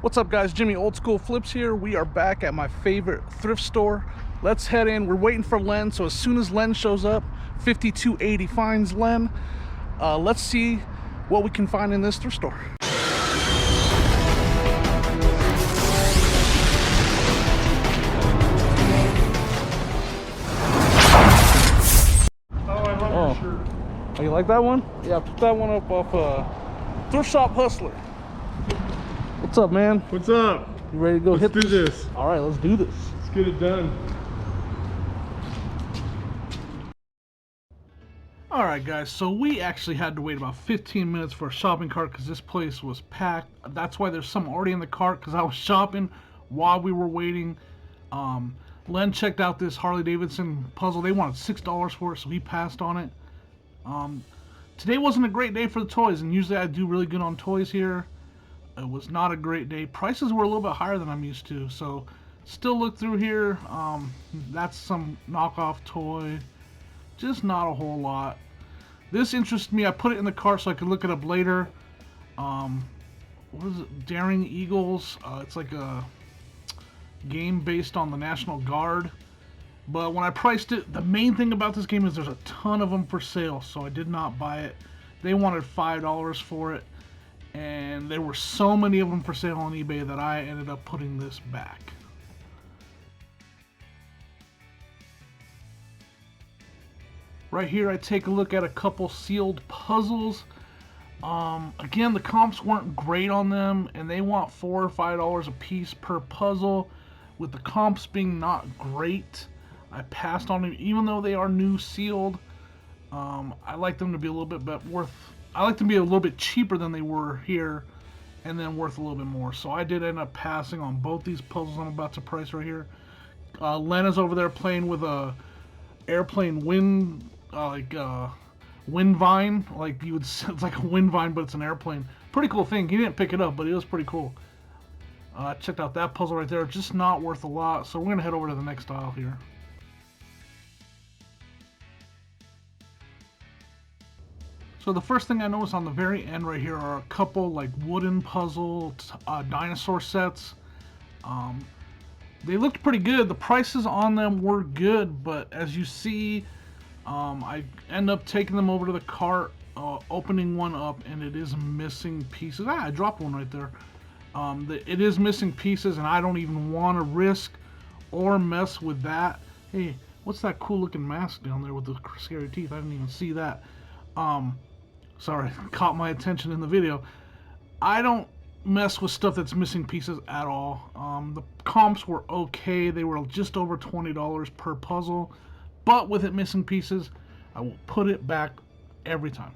What's up, guys? Jimmy Old School Flips here. We are back at my favorite thrift store. Let's head in. We're waiting for Len, so as soon as Len shows up, 5280 finds Len. Let's see what we can find in this thrift store. Oh, you like that one? Yeah, put that one up off Thrift Shop Hustler. What's up, man? What's up? You ready to go hit Let's do this? All right, let's do this. Let's get it done. All right, guys, so we actually had to wait about 15 minutes for a shopping cart because this place was packed. That's why there's some already in the cart, because I was shopping while we were waiting. Len checked out this Harley Davidson puzzle. They wanted $6 for it, so he passed on it. Today wasn't a great day for the toys, and usually I do really good on toys here. It was not a great day. Prices were a little bit higher than I'm used to, so still look through here. That's some knockoff toy. Just not a whole lot. This interests me. I put it in the cart so I could look it up later. What is it? Daring Eagles. It's like a game based on the National Guard. But when I priced it, the main thing about this game is there's a ton of them for sale, so I did not buy it. They wanted $5 for it, and there were so many of them for sale on eBay that I ended up putting this back. Right here I take a look at a couple sealed puzzles. Again, the comps weren't great on them, and they want $4 or $5 a piece per puzzle. With the comps being not great, I passed on them, even though they are new sealed. I like them to be a little bit I like them to be a little bit cheaper than they were here, and then worth a little bit more. So I did end up passing on both these puzzles I'm about to price right here. Lena's over there playing with a airplane wind, wind vine. Like you would, it's like a wind vine, but it's an airplane. Pretty cool thing. He didn't pick it up, but it was pretty cool. Checked out that puzzle right there. Just not worth a lot. So we're gonna head over to the next aisle here. So the first thing I noticed on the very end right here are a couple like wooden puzzle dinosaur sets. They looked pretty good. The prices on them were good, but as you see, I end up taking them over to the cart, opening one up, and it is missing pieces. I dropped one right there. It is missing pieces, and I don't even want to risk or mess with that. Hey, what's that cool looking mask down there with the scary teeth? I didn't even see that. Sorry, caught my attention in the video. I don't mess with stuff that's missing pieces at all. The comps were okay. They were just over $20 per puzzle, but with it missing pieces, I will put it back every time.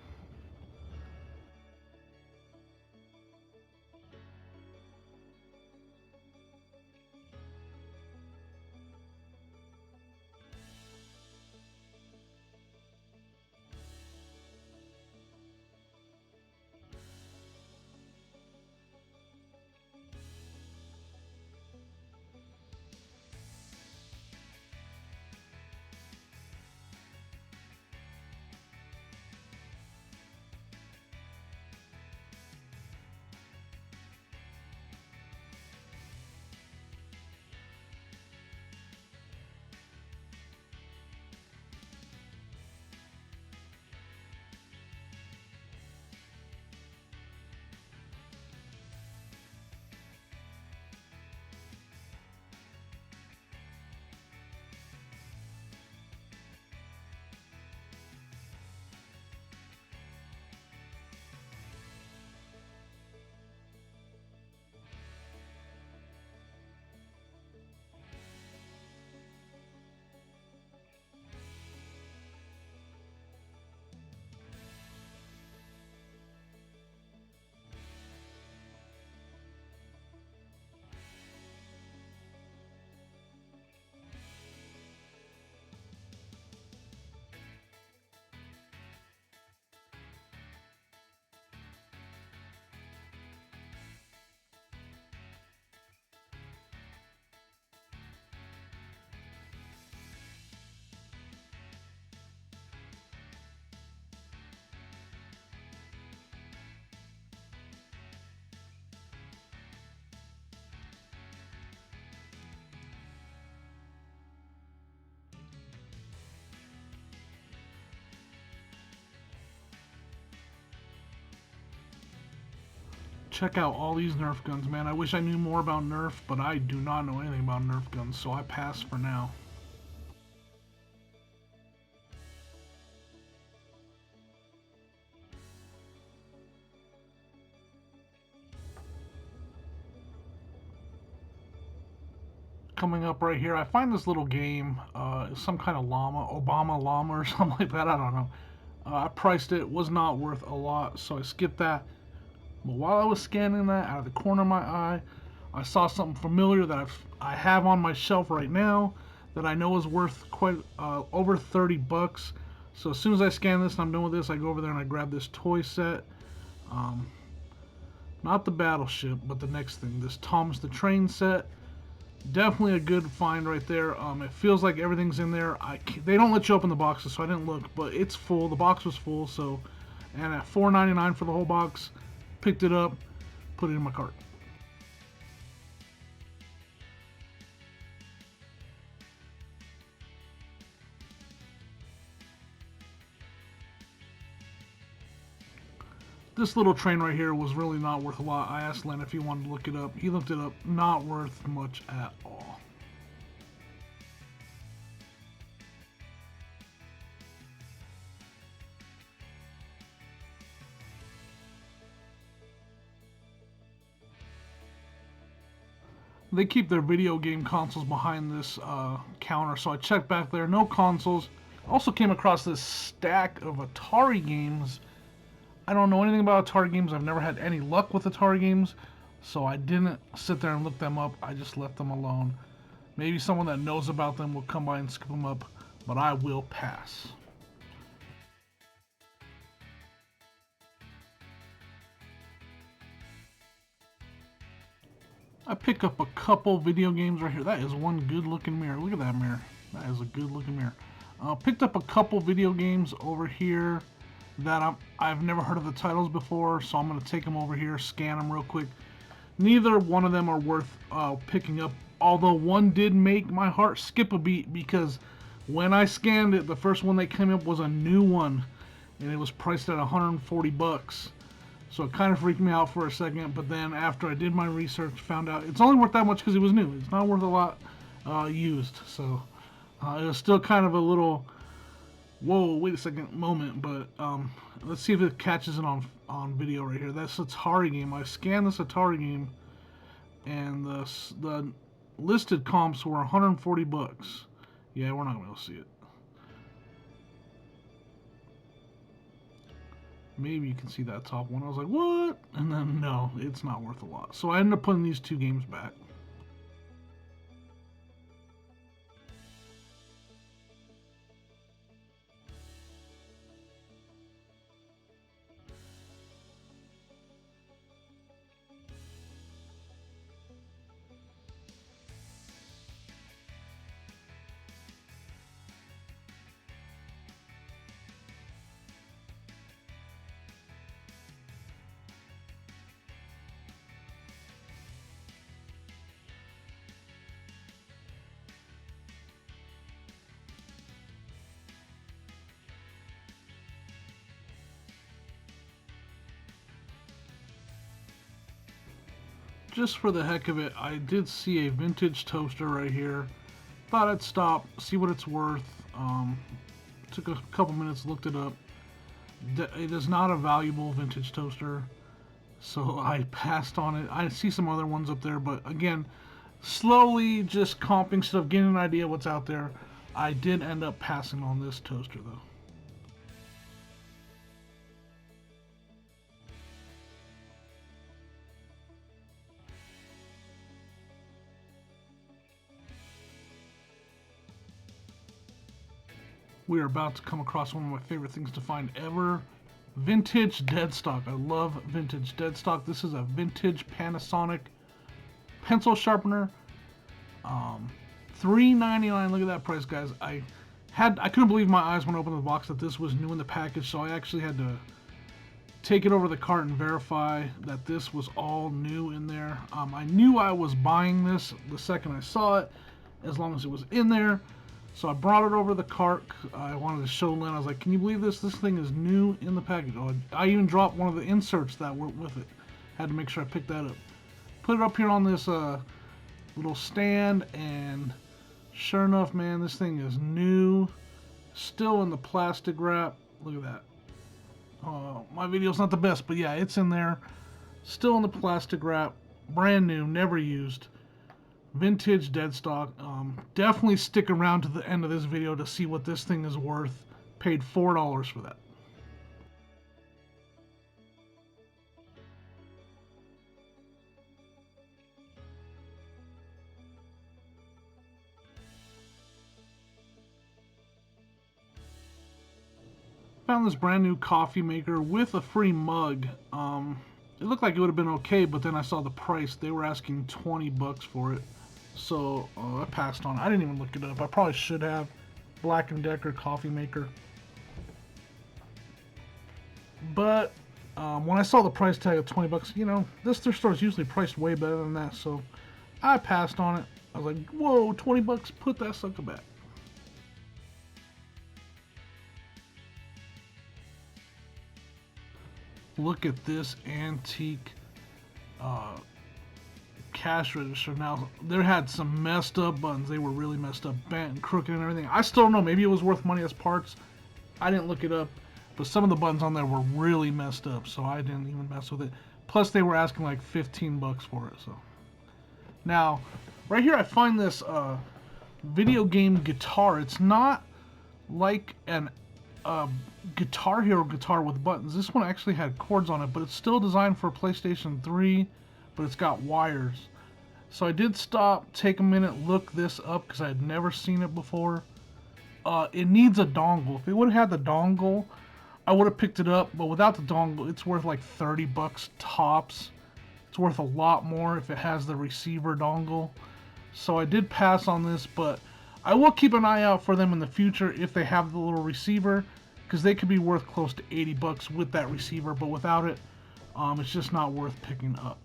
check out all these Nerf guns, man. I wish I knew more about Nerf, but I do not know anything about Nerf guns, so I pass for now. Coming up right here, I find this little game, some kind of llama, Obama llama or something like that, I don't know. I priced it, was not worth a lot, so I skipped that. But while I was scanning that out of the corner of my eye, I saw something familiar that I have on my shelf right now that I know is worth quite over 30 bucks. So as soon as I scan this and I'm done with this, I go over there and I grab this toy set. Not the battleship, but the next thing, this Thomas the Train set. Definitely a good find right there. It feels like everything's in there. They don't let you open the boxes, so I didn't look, but it's full. The box was full, so, and at $4.99 for the whole box, picked it up, put it in my cart. This little train right here was really not worth a lot. I asked Len if he wanted to look it up. He looked it up. Not worth much at all. They keep their video game consoles behind this counter, so I checked back there. No consoles. Also came across this stack of Atari games. I don't know anything about Atari games. I've never had any luck with Atari games, so I didn't sit there and look them up. I just left them alone. Maybe someone that knows about them will come by and scoop them up, but I will pass. I pick up a couple video games right here. That is one good looking mirror. Look at that mirror. That is a good looking mirror. Picked up a couple video games over here that I've never heard of the titles before, so I'm going to take them over here, scan them real quick. Neither one of them are worth picking up, although one did make my heart skip a beat because when I scanned it, the first one that came up was a new one, and it was priced at 140 bucks. So it kind of freaked me out for a second, but then after I did my research, found out it's only worth that much because it was new. It's not worth a lot used, so it was still kind of a little whoa, wait a second moment, but let's see if it catches it on video right here. That's Atari game. I scanned this Atari game, and the listed comps were 140 bucks. Yeah, we're not gonna be able to see it. Maybe you can see that top one. I was like, what? And then no, it's not worth a lot. So I ended up putting these two games back. Just for the heck of it, I did see a vintage toaster right here. Thought I'd stop, see what it's worth. Took a couple minutes, looked it up. It is not a valuable vintage toaster, so I passed on it. I see some other ones up there, but again, slowly just comping stuff, getting an idea what's out there. I did end up passing on this toaster though. We are about to come across one of my favorite things to find ever. Vintage dead stock. I love vintage dead stock. This is a vintage Panasonic pencil sharpener. $3.99. Look at that price, guys. I couldn't believe my eyes when I opened the box that this was new in the package, so I actually had to take it over the cart and verify that this was all new in there. I knew I was buying this the second I saw it, as long as it was in there. So I brought it over the cart. I wanted to show Lynn. I was like, can you believe this? This thing is new in the package. Oh, I even dropped one of the inserts that were with it. Had to make sure I picked that up. Put it up here on this little stand, and sure enough, man, this thing is new. Still in the plastic wrap. Look at that. My video's not the best, but yeah, it's in there. Still in the plastic wrap. Brand new, never used. Vintage dead stock. Definitely stick around to the end of this video to see what this thing is worth. Paid $4 for that. Found this brand new coffee maker with a free mug. It looked like it would have been okay, but then I saw the price. They were asking 20 bucks for it. So I passed on it. I didn't even look it up. I probably should have. Black & Decker coffee maker. But when I saw the price tag of 20 bucks, you know, this thrift store is usually priced way better than that. So I passed on it. I was like, whoa, 20 bucks, put that sucker back. Look at this antique cash register. Now, there had some messed up buttons. They were really messed up, bent and crooked and everything. I still don't know. Maybe it was worth money as parts. I didn't look it up. But some of the buttons on there were really messed up, so I didn't even mess with it. Plus, they were asking like 15 bucks for it. So now, right here, I find this video game guitar. It's not like an Guitar Hero guitar with buttons. This one actually had chords on it, but it's still designed for PlayStation 3, but it's got wires. So I did stop, take a minute, look this up because I had never seen it before. It needs a dongle. If it would have had the dongle, I would have picked it up, but without the dongle, it's worth like 30 bucks tops. It's worth a lot more if it has the receiver dongle. So I did pass on this, but I will keep an eye out for them in the future if they have the little receiver, because they could be worth close to 80 bucks with that receiver, but without it, it's just not worth picking up.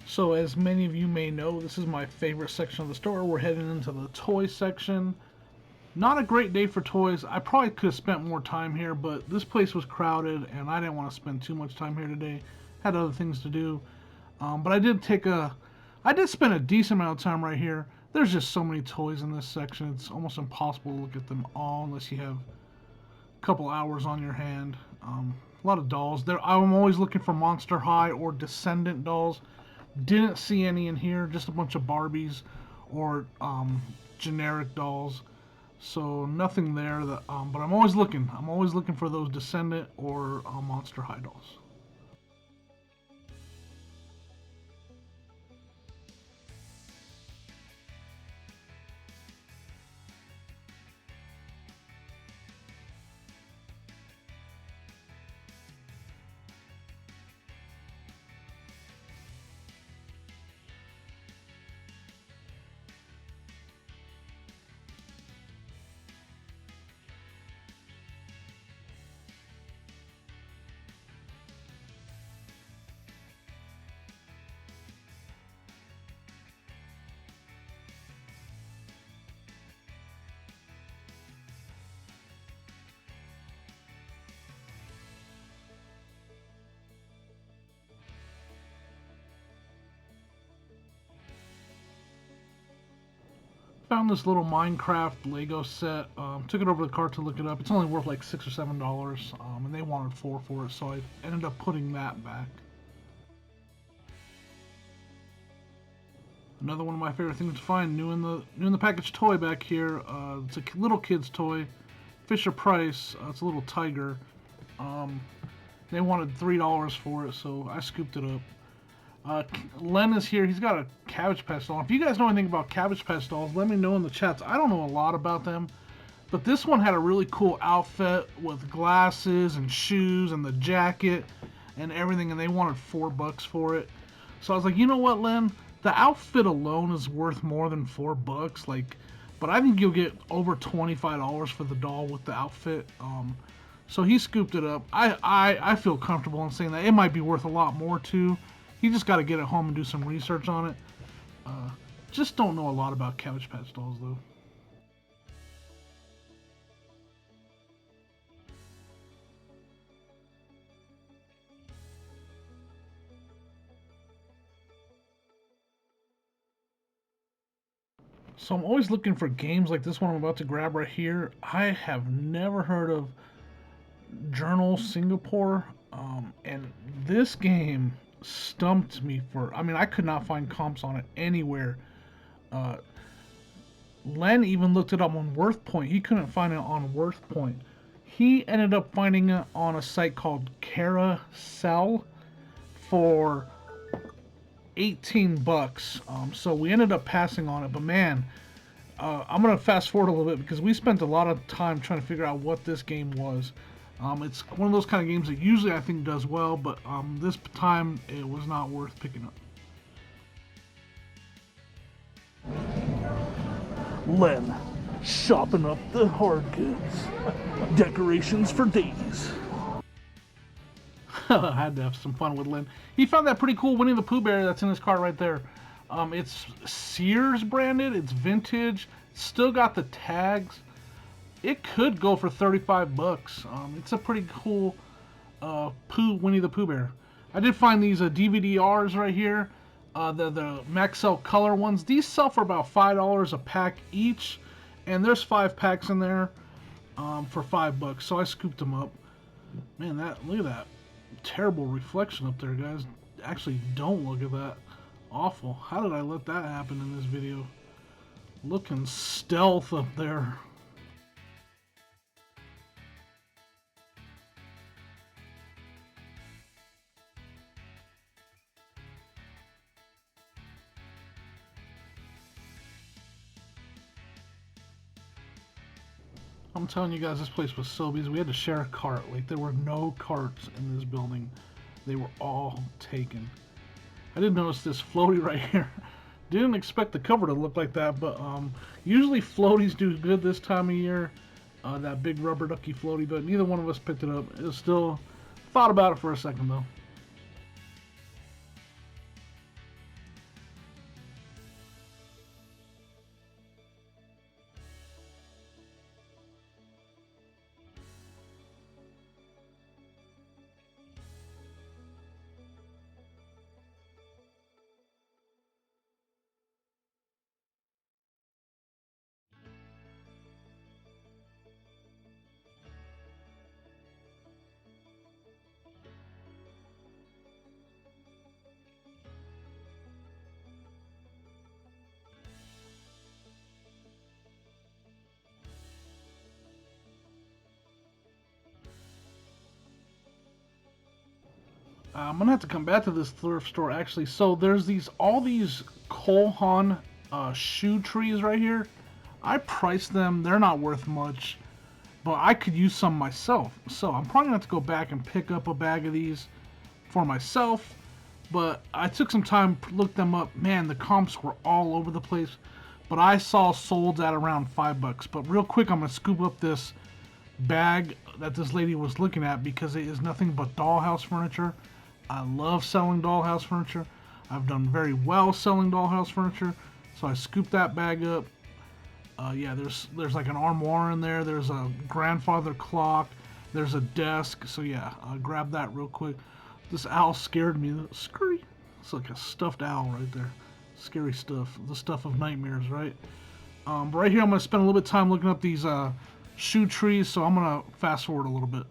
So as many of you may know, this is my favorite section of the store. We're heading into the toy section. Not a great day for toys. I probably could have spent more time here, but this place was crowded and I didn't want to spend too much time here today. Had other things to do. But I did spend a decent amount of time right here. There's just so many toys in this section. It's almost impossible to look at them all unless you have a couple hours on your hand. A lot of dolls. I'm always looking for Monster High or Descendant dolls. Didn't see any in here, just a bunch of Barbies or generic dolls. So nothing there. But I'm always looking. I'm always looking for those Descendant or Monster High dolls. Found this little Minecraft Lego set. Took it over to the cart to look it up. It's only worth like $6 or $7, and they wanted $4 for it, so I ended up putting that back. Another one of my favorite things to find, new in the package toy back here. It's a little kid's toy, Fisher Price. It's a little tiger. They wanted $3 for it, so I scooped it up. Len is here. He's got a Cabbage Patch doll. If you guys know anything about Cabbage Patch dolls, let me know in the chats. I don't know a lot about them, but this one had a really cool outfit with glasses and shoes and the jacket and everything, and they wanted $4 for it. So I was like, you know what, Len? The outfit alone is worth more than $4. Like, but I think you'll get over $25 for the doll with the outfit. So he scooped it up. I feel comfortable in saying that it might be worth a lot more too. He just got to get it home and do some research on it. Just don't know a lot about Cabbage Patch dolls though. So I'm always looking for games like this one I'm about to grab right here. I have never heard of Journal Singapore, and this game stumped me for. I mean, I could not find comps on it anywhere. Uh, Len even looked it up on WorthPoint. He couldn't find it on WorthPoint. He ended up finding it on a site called Carousel for 18 bucks. So we ended up passing on it. But man, I'm gonna fast forward a little bit because we spent a lot of time trying to figure out what this game was. It's one of those kind of games that usually I think does well, but this time it was not worth picking up. Len, shopping up the hard goods. Decorations for days. I had to have some fun with Len. He found that pretty cool Winnie the Pooh bear that's in his cart right there. It's Sears branded, it's vintage, still got the tags. It could go for 35 bucks. It's a pretty cool Winnie the Pooh bear. I did find these DVD-Rs right here. The Maxell color ones. These sell for about $5 a pack each, and there's 5 packs in there for 5 bucks. So I scooped them up. Man, look at that terrible reflection up there, guys. Actually, don't look at that. Awful. How did I let that happen in this video? Looking stealth up there. I'm telling you guys, this place was so busy. We had to share a cart. Like, there were no carts in this building. They were all taken. I did notice this floaty right here. Didn't expect the cover to look like that, but usually floaties do good this time of year. That big rubber ducky floaty, but neither one of us picked it up. It was still thought about it for a second though. I'm gonna have to come back to this thrift store actually. So there's all these Kolhan shoe trees right here. I priced them. They're not worth much, but I could use some myself. So I'm probably gonna have to go back and pick up a bag of these for myself. But I took some time, looked them up. Man, the comps were all over the place. But I saw sold at around 5 bucks. But real quick, I'm gonna scoop up this bag that this lady was looking at because it is nothing but dollhouse furniture. I love selling dollhouse furniture. I've done very well selling dollhouse furniture. So I scooped that bag up. Yeah, there's like an armoire in there. There's a grandfather clock. There's a desk. So yeah, I'll grab that real quick. This owl scared me. Scurry. It's like a stuffed owl right there. Scary stuff. The stuff of nightmares, right? But right here, I'm going to spend a little bit of time looking up these shoe trees. So I'm going to fast forward a little bit.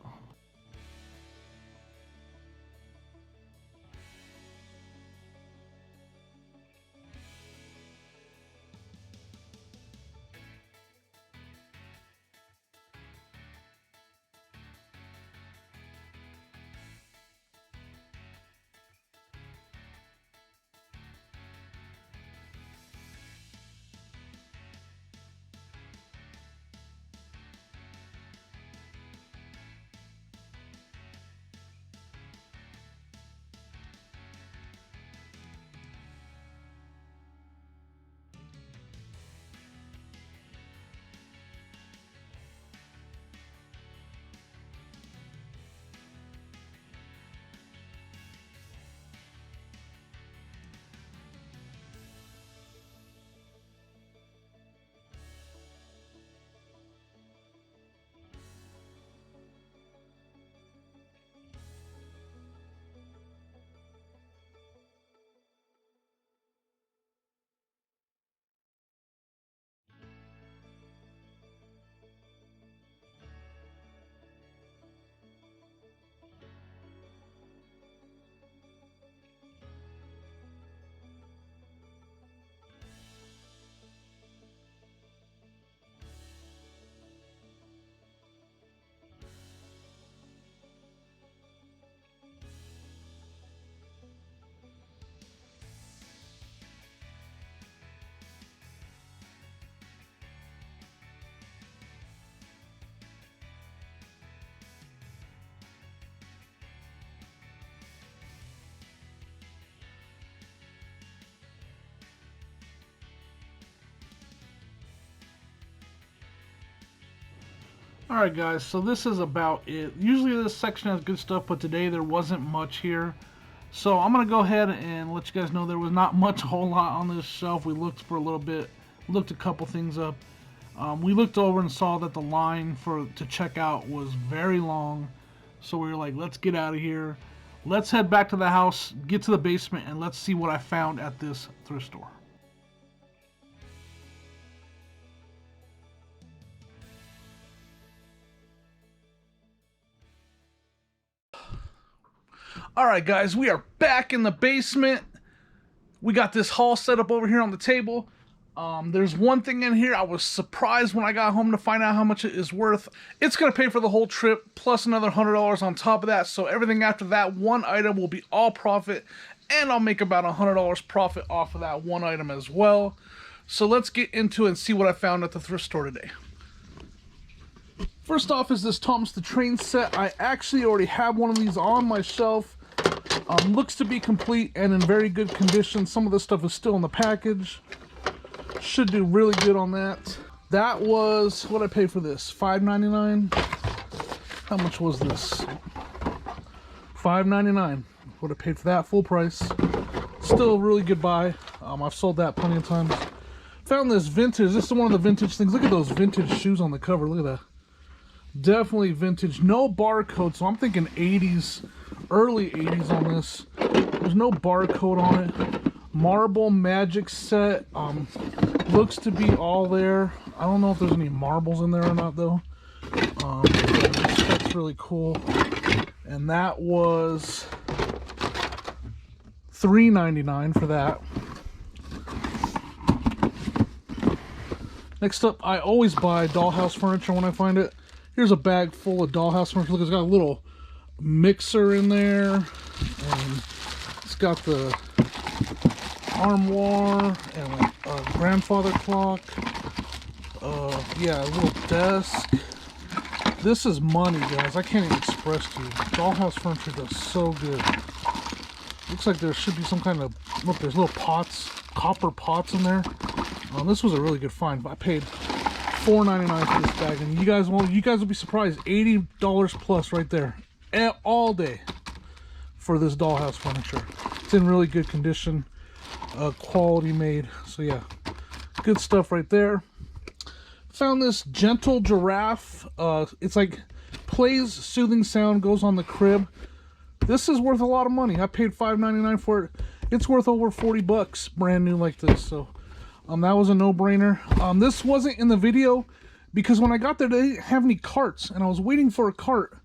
Alright guys, so this is about it. Usually this section has good stuff, but today there wasn't much here. So I'm going to go ahead and let you guys know there was not much, a whole lot on this shelf. We looked for a little bit, looked a couple things up. We looked over and saw that the line to check out was very long. So we were like, let's get out of here. Let's head back to the house, get to the basement, and let's see what I found at this thrift store. Alright guys, we are back in the basement. We got this haul set up over here on the table. There's one thing in here I was surprised when I got home to find out how much it is worth. It's going to pay for the whole trip, plus another $100 on top of that. So everything after that one item will be all profit, and I'll make about $100 profit off of that one item as well. So let's get into it and see what I found at the thrift store today. First off is this Thomas the Train set. I actually already have one of these on my shelf. Looks to be complete and in very good condition. Some of this stuff is still in the package. Should do really good on that. That was, what did I pay for this? $5.99? How much was this? $5.99. Would have paid for that full price. Still a really good buy. I've sold that plenty of times. Found this vintage. This is one of the vintage things. Look at those vintage shoes on the cover. Look at that. Definitely vintage. No barcode, so I'm thinking 80s, early 80s on this. There's no barcode on it. Marble magic set. Looks to be all there. I don't know if there's any marbles in there or not though. That's really cool. And that was $3.99 for that. Next up, I always buy dollhouse furniture when I find it. Here's a bag full of dollhouse furniture. Look, it's got a little mixer in there, and it's got the armoire and a grandfather clock. Yeah, a little desk. This is money, guys. I can't even express to you. Dollhouse furniture does so good. Looks like there should be some kind of, look, there's little pots, copper pots in there. This was a really good find. I paid $4.99 for this bag, and you guys will be surprised. $80 plus right there, all day for this dollhouse furniture. It's in really good condition, quality made. So yeah, good stuff right there. Found this gentle giraffe. It's like plays soothing sound, goes on the crib. This is worth a lot of money. I paid $5.99 for it. It's worth over 40 bucks brand new like this. So that was a no-brainer. This wasn't in the video because when I got there they didn't have any carts, and I was waiting for a cart,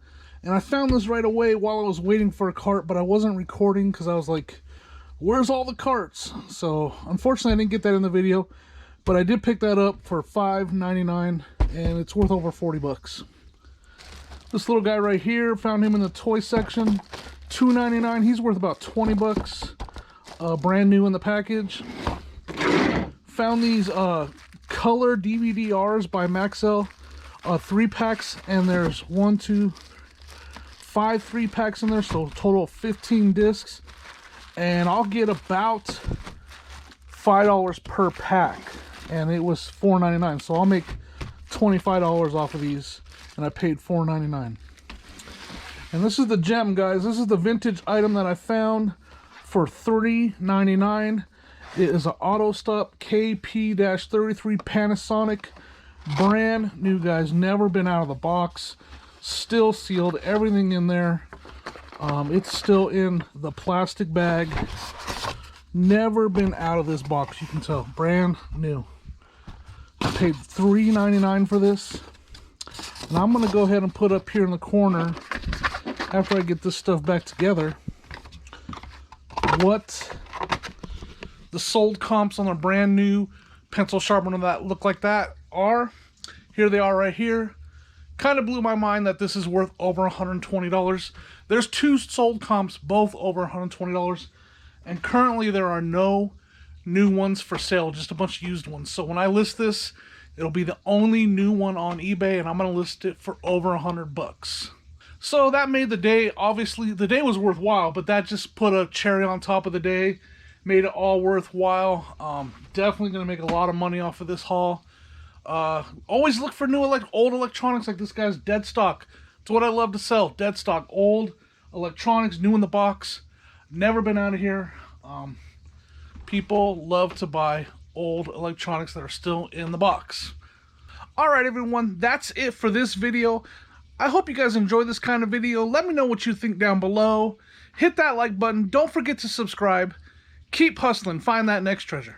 and I found this right away while I was waiting for a cart, but I wasn't recording because I was like, where's all the carts? So unfortunately I didn't get that in the video, but I did pick that up for $5.99, and it's worth over 40 bucks. This little guy right here, found him in the toy section, $2.99. He's worth about 20 bucks, brand new in the package. Found these color DVD-Rs by Maxell, 3-packs, and there's 5 3-packs in there, so total of 15 discs, and I'll get about $5 per pack, and it was $4.99, so I'll make $25 off of these, and I paid $4.99. And this is the gem, guys. This is the vintage item that I found for $3.99. It is an auto stop KP-33 Panasonic, brand new, guys. Never been out of the box, still sealed, everything in there. It's still in the plastic bag, never been out of this box. You can tell, brand new. I paid $3.99 for this, and I'm gonna go ahead and put up here in the corner after I get this stuff back together what the sold comps on a brand new pencil sharpener that look like that are. Here they are right here. Kind of blew my mind that this is worth over $120. There's 2 sold comps, both over $120, and currently there are no new ones for sale, just a bunch of used ones. So when I list this, it'll be the only new one on eBay, and I'm gonna list it for over 100 bucks. So that made the day. Obviously the day was worthwhile, but that just put a cherry on top of the day, made it all worthwhile. Definitely gonna make a lot of money off of this haul. Always look for new old electronics like this guy's dead stock. It's what I love to sell. Dead stock, old electronics, new in the box. Never been out of here. People love to buy old electronics that are still in the box. Alright everyone, that's it for this video. I hope you guys enjoy this kind of video. Let me know what you think down below. Hit that like button. Don't forget to subscribe. Keep hustling. Find that next treasure.